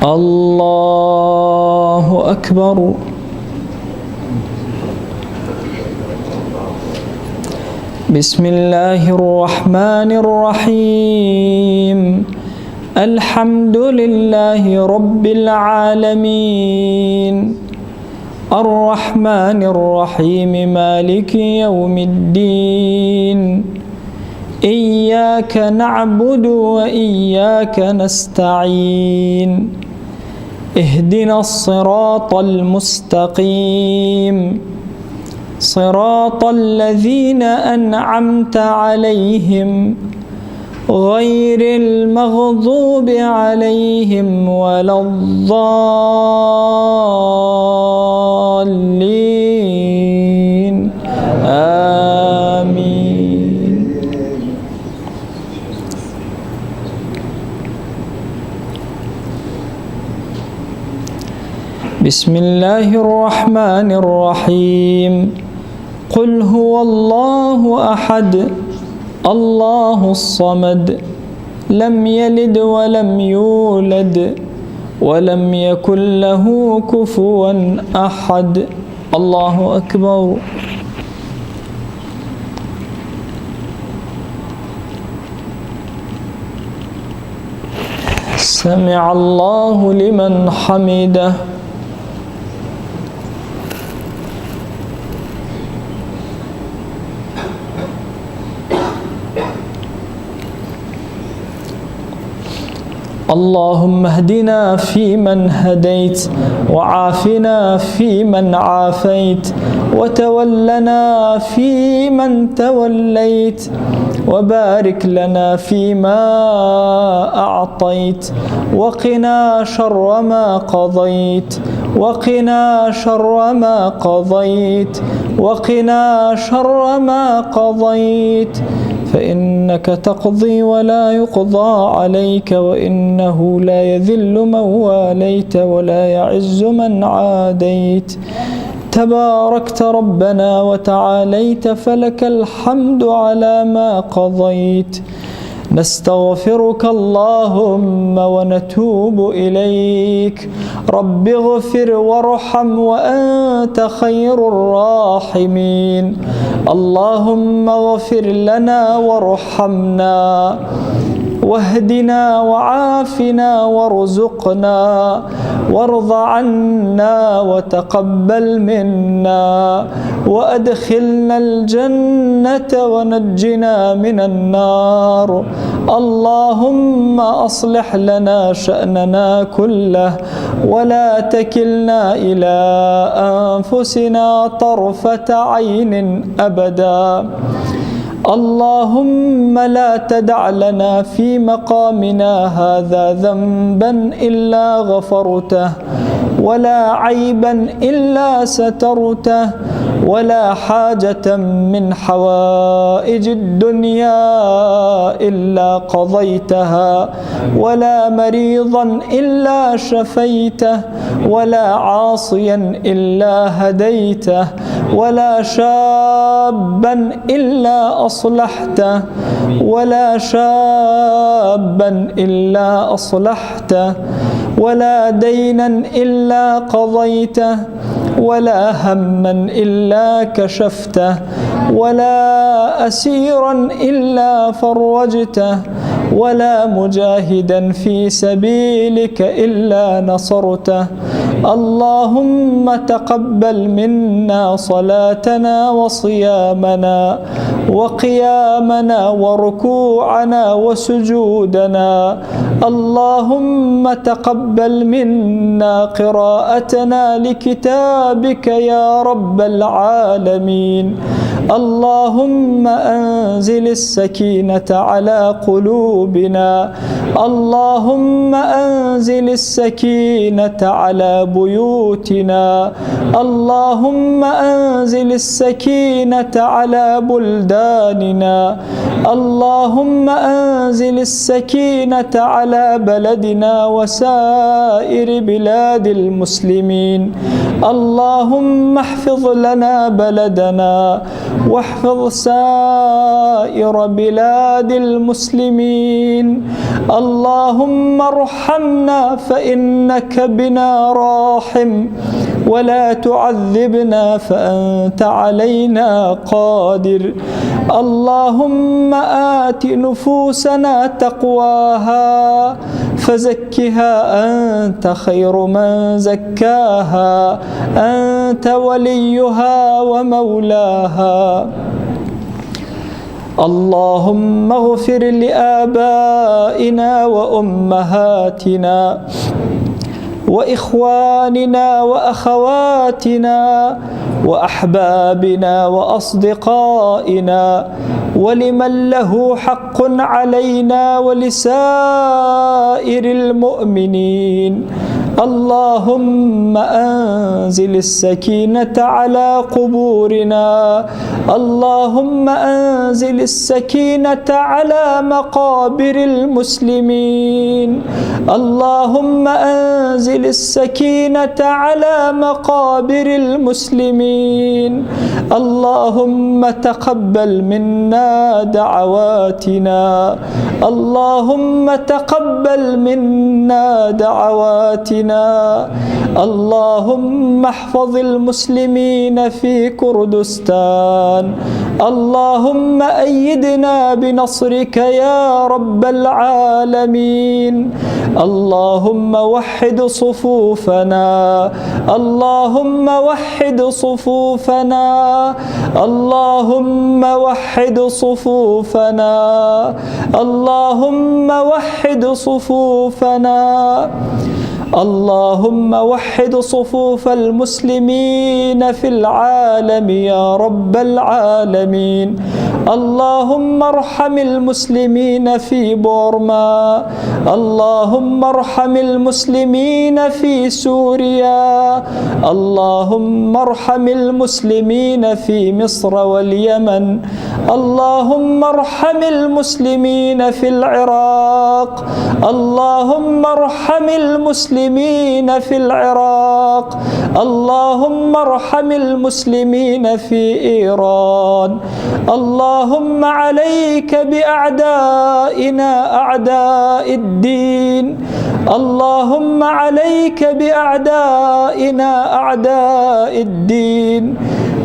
الله أكبر. بسم الله الرحمن الرحيم. الحمد لله رب العالمين الرحمن الرحيم مالك يوم الدين إياك نعبد وإياك نستعين اهدنا الصراط المستقيم صراط الذين أنعمت عليهم غير المغضوب عليهم ولا الضالين آمين. بسم الله الرحمن الرحيم. قل هو الله أحد الله الصمد لم يلد ولم يولد ولم يكن له كفوا أحد. الله أكبر. سمع الله لمن حمده. اللهم اهدنا فيمن هديت وعافنا فيمن عافيت وتولنا فيمن توليت وبارك لنا فيما أعطيت وقنا شر ما قضيت وقنا شر ما قضيت وقنا شر ما قضيت فإنك تقضي ولا يقضى عليك وإنه لا يذل من واليت ولا يعز من عاديت تباركت ربنا وتعاليت فلك الحمد على ما قضيت. نستغفرك اللهم ونتوب إليك. رب اغفر وارحم وأنت خير الراحمين. اللهم اغفر لنا وارحمنا واهدنا وعافنا وارزقنا وارض عنا وتقبل منا وأدخلنا الجنة ونجنا من النار. اللهم أصلح لنا شأننا كله ولا تكلنا إلى أنفسنا طرفة عين أبدا. اللهم لا تدع لنا في مقامنا هذا ذنبا إلا غفرته ولا عيبا إلا سترته ولا حاجة من حوائج الدنيا إلا قضيتها ولا مريضا إلا شفيته ولا عاصيا إلا هديته ولا شابا إلا أصلحته ولا شابا إلا أصلحته ولا دينا إلا قضيته ولا هما إلا كشفته ولا أسيرا إلا فرجته ولا مجاهدا في سبيلك إلا نصرته. اللهم تقبل منا صلاتنا وصيامنا وقيامنا وركوعنا وسجودنا. اللهم تقبل منا قراءتنا لكتابك يا رب العالمين. اللهم أنزل السكينة على قلوبنا. اللهم أنزل السكينة على بيوتنا. اللهم أنزل السكينة على بلداننا. اللهم أنزل السكينة على بلدنا وسائر بلاد المسلمين. اللهم احفظ لنا بلدنا واحفظ سائر بلاد المسلمين. اللهم ارحمنا فإنك بنا راحم، ولا تعذبنا فأنت علينا قادر. اللهم آت نفوسنا تقواها فزكها أنت خير من زكاها، أنت وليها ومولاها. اللهم اغفر لآبائنا وأمهاتنا وإخواننا وأخواتنا وأحبابنا وأصدقائنا ولمن له حق علينا ولسائر المؤمنين. اللهم أنزل السكينة على قبورنا، اللهم أنزل السكينة على مقابر المسلمين، اللهم أنزل السكينة على مقابر المسلمين. اللهم تقبل منا دعواتنا، اللهم تقبل منا دعواتنا. اللهم احفظ المسلمين في كردستان، اللهم أيدنا بنصرك يا رب العالمين. اللهم وحد صفوفنا، اللهم وحد صفوفنا، اللهم وحد صفوفنا، اللهم وحد صفوفنا. اللهم وحد صفوف المسلمين في العالم يا رب العالمين. اللهم ارحم المسلمين في بورما، اللهم ارحم المسلمين في سوريا، اللهم ارحم المسلمين في مصر واليمن، اللهم ارحم المسلمين في العراق، اللهم ارحم المسلمين في العراق، اللهم ارحم المسلمين في إيران. اللهم عليك بأعدائنا أعداء الدين، اللهم عليك بأعدائنا أعداء الدين.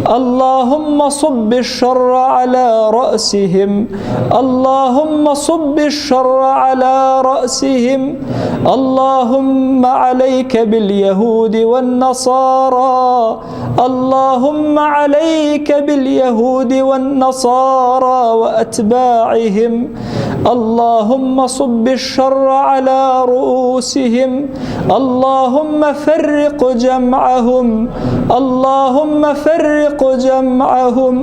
اللهم صب الشر على رأسهم، اللهم صب الشر على رأسهم. اللهم عليك باليهود والنصارى، اللهم عليك باليهود والنصارى وأتباعهم. اللهم صب الشر على رؤوسهم، اللهم فرق جمعهم، اللهم فرق جمعهم.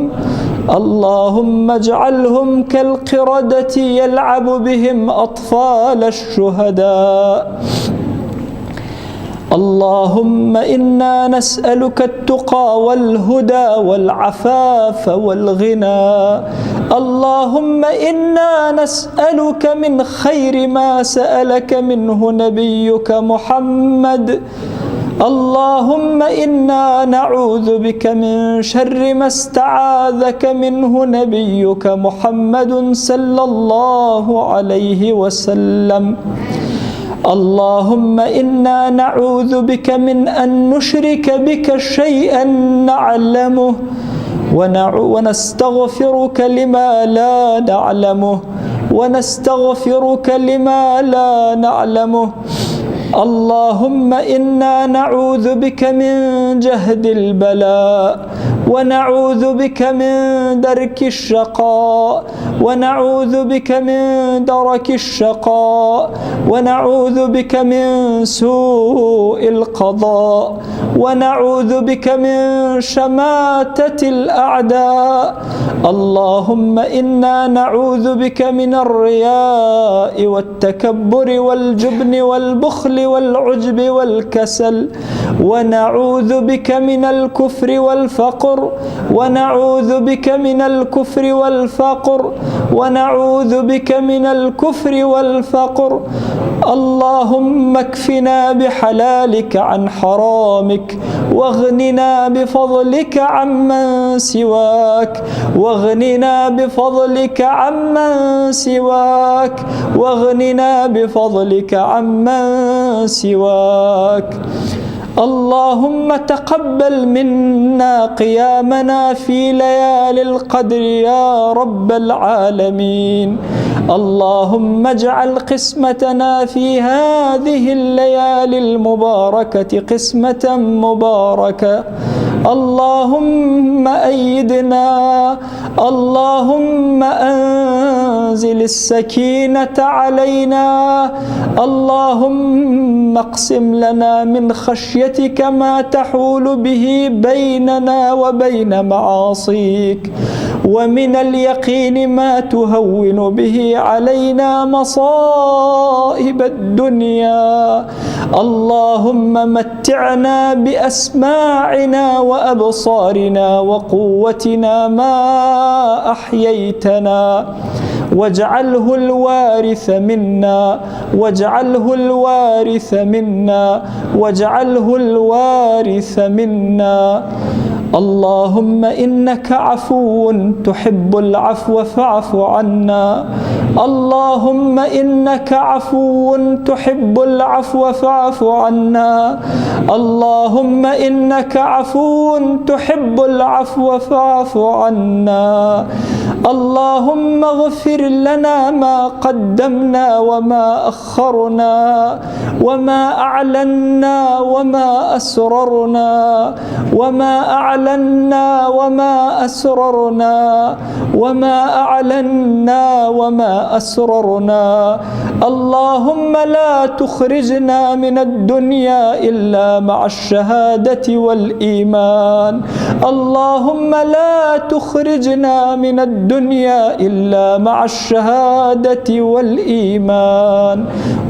اللهم اجعلهم كالقردة يلعب بهم أطفال الشهداء. اللهم إنا نسألك التقى والهدى والعفاف والغنى. اللهم إنا نسألك من خير ما سألك منه نبيك محمد. اللهم إنا نعوذ بك من شر ما استعاذك منه نبيك محمد صلى الله عليه وسلم. اللهم إنا نعوذ بك من أن نشرك بك شيئا نعلمه ونستغفرك لما لا نعلمه، ونستغفرك لما لا نعلمه. اللهم إنا نعوذ بك من جهد البلاء، ونعوذ بك من درك الشقاء، ونعوذ بك من درك الشقاء، ونعوذ بك من سوء القضاء، ونعوذ بك من شماتة الأعداء. اللهم إنا نعوذ بك من الرياء والتكبر والجبن والبخل والعجب والكسل، ونعوذ بك من الكفر والفقر، ونعوذ بك من الكفر والفقر، ونعوذ بك من الكفر والفقر. اللهم اكفنا بحلالك عن حرامك، واغننا بفضلك عمن سواك، واغننا بفضلك عمن سواك، واغننا بفضلك عمن سواك. اللهم تقبل منا قيامنا في ليالي القدر يا رب العالمين. اللهم اجعل قسمتنا في هذه الليالي المباركة قسمة مباركة. اللهم أيدنا، اللهم أنزل السكينة علينا، اللهم اقسم لنا من خشيتك ما تحول به بيننا وبين معاصيك، ومن اليقين ما تهون به علينا مصائب الدنيا. اللهم متعنا بأسماعنا وأبصارنا وقوتنا ما أحييتنا، واجعله الوارث منا، واجعله الوارث منا، واجعله الوارث منا. اللهم إنك عفو تحب العفو فاعف عنا. اللهم إنك عفو تحب العفو فاعف عنا. اللهم إنك عفو تحب العفو فاعف عنا. اللهم اغفر لنا ما قدمنا وما أخرنا، وما أعلنا وما أسررنا، وما أعلنا وما أسررنا، وما أعلنا وما أسررنا. اللهم لا تخرجنا من الدنيا إلا مع الشهادة والإيمان. اللهم لا تخرجنا من الدنيا إلا مع الشهادة والإيمان.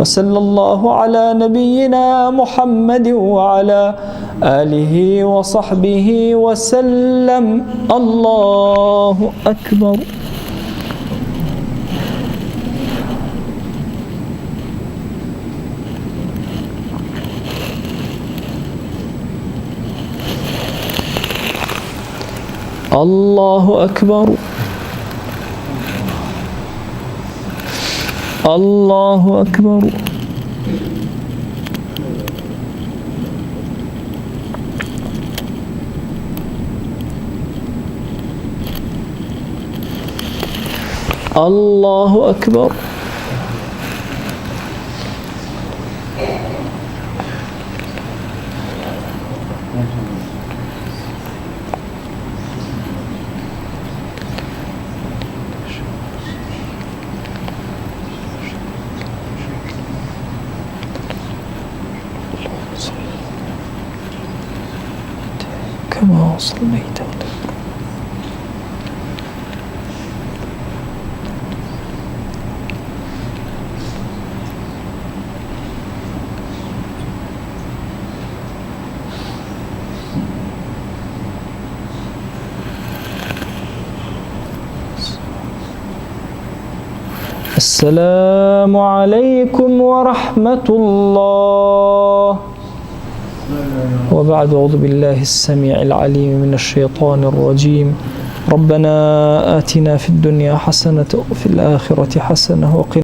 وصلى الله على نبينا محمد وعلى آله وصحبه وسلم. الله أكبر. الله أكبر. الله أكبر. الله أكبر. كما صليت السلام عليكم ورحمة الله. وبعد، أعوذ بالله السميع العليم من الشيطان الرجيم. ربنا آتنا في الدنيا حسنة وفي الآخرة حسنة وقنا